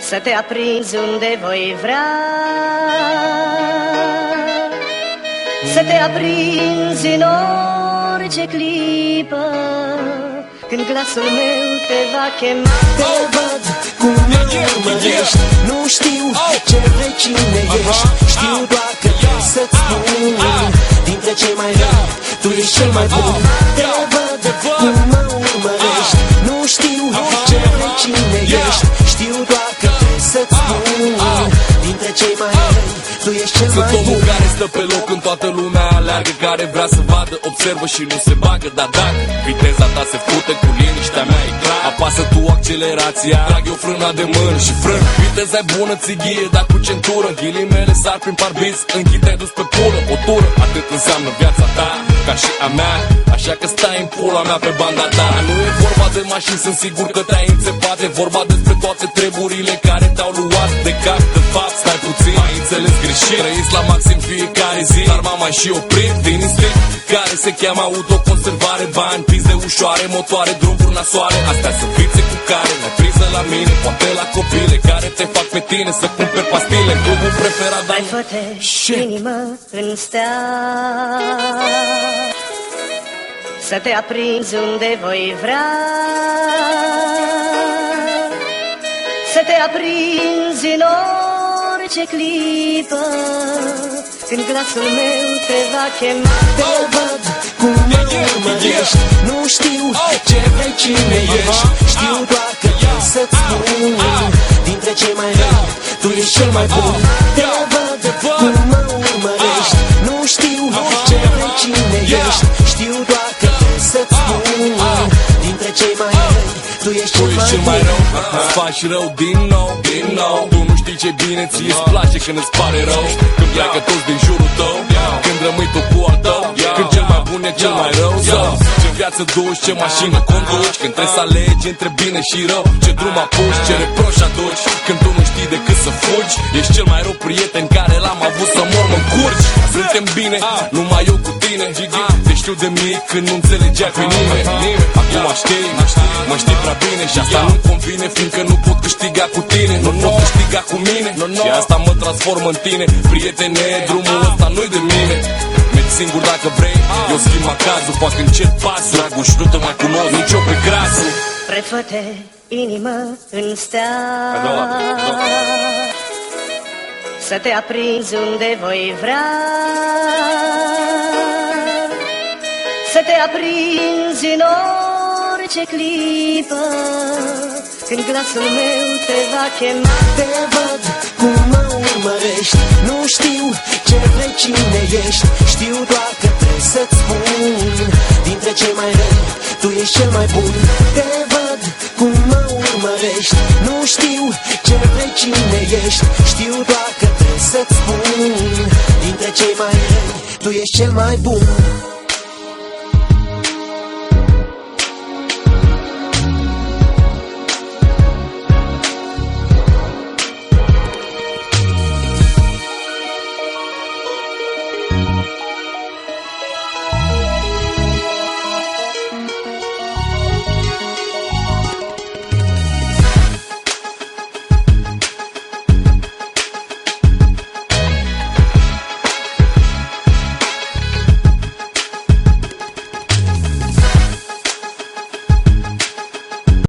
Să te aprinzi unde voi vrea, să te aprinzi în orice clipă, când glasul meu te va chema. Te văd cum mă urmărești, nu știu ce vrei, cine ești. Știu doar că trebuie să-ți spun, dintre cei mai răi, tu ești cel mai bun. Te văd cum mă urmărești, nu știu ce vrei, cine ești. Știu doar că trebuie să-ți spun, dintre cei mai răi, tu ești cel mai bun. Sunt omul care stă pe loc când toată lumea aleargă, care vrea să vadă, observă și nu se bagă. Dar dacă viteza ta se fute cu liniștea mea e clar, apasă tu accelerația, trag eu frâna de mână și frân. Viteza e bună, țighie, dar cu centură, ghilimele sar prin parbriz, închid te-ai dus pe pulă. O tură, atât înseamnă viața ta, ca și a mea, așa că stai în pula mea pe banda ta. Nu e vorba de mașini, sunt sigur că te-ai înțepat, e vorba despre toate treburile care te-au luat de cap. De fapt, stai puțin, ai înțeles greșit, trăiți la maxim fiecare zi, dar m-am mai și oprit din instinct care se cheamă autoconservare. Bani, pizde ușoare, motoare, drumuri nasoare, astea sunt vițe cu care ne priză la mine, poate la copile care te fac pe tine să cumperi pastile. Clubul preferat, dar mai fă-te inimă în stea, să te aprinzi unde voi vrea, să te aprinzi în orice clipă, când glasul meu te va chema. Te văd cum mă urmărești, nu știu ce vrei, cine ești. Știu doar că trebuie să-ți spun, dintre cei mai răi, tu ești cel mai bun. Te văd cum mă urmărești, nu știu ce vrei, cine ești. Știu doar că trebuie să-ți spun, dintre cei mai răi, tu ești cel mai rău. Îți faci rău din nou, din nou. Tu nu știi ce bine ție-ți place când îți pare rău, când pleacă toți din jurul tău, când rămâi tu cu al tău, când cel mai bun e cel mai rău. Ce viață duci, ce mașină conduci, când trebuie să alegi între bine și rău, ce drum apuci, ce reproși aduci, când tu nu știi decât să fugi. Ești cel mai rău prieten care l-am avut, să mor mă încurci. Suntem bine, numai eu cu tine, te știu de mic când nu înțelegea pe nimeni. Acum știi, mă știi prea bine și asta nu-mi convine, fiindcă nu pot câștiga cu tine, nu pot câștiga cu mine, și asta mă transformă în tine. Prietene, drumul ăsta nu-i de mine, mergi singur dacă vrei, eu schimb acazul, fac încet pasul, Dragoș, nu te mai cunosc nici eu pe grasul. Prefă-te inimă în stea, să te aprinzi unde voi vrea, să te aprinzi în orice clipă, când glasul meu te va chema. Te văd cum mă urmărești, nu știu ce vrei, cine ești. Știu doar că trebuie să-ți spun, dintre cei mai răi, tu ești cel mai bun. Te văd cum mă urmărești, nu știu ce vrei, cine ești. Știu doar că trebuie să-ți spun, dintre cei mai răi, tu ești cel mai bun.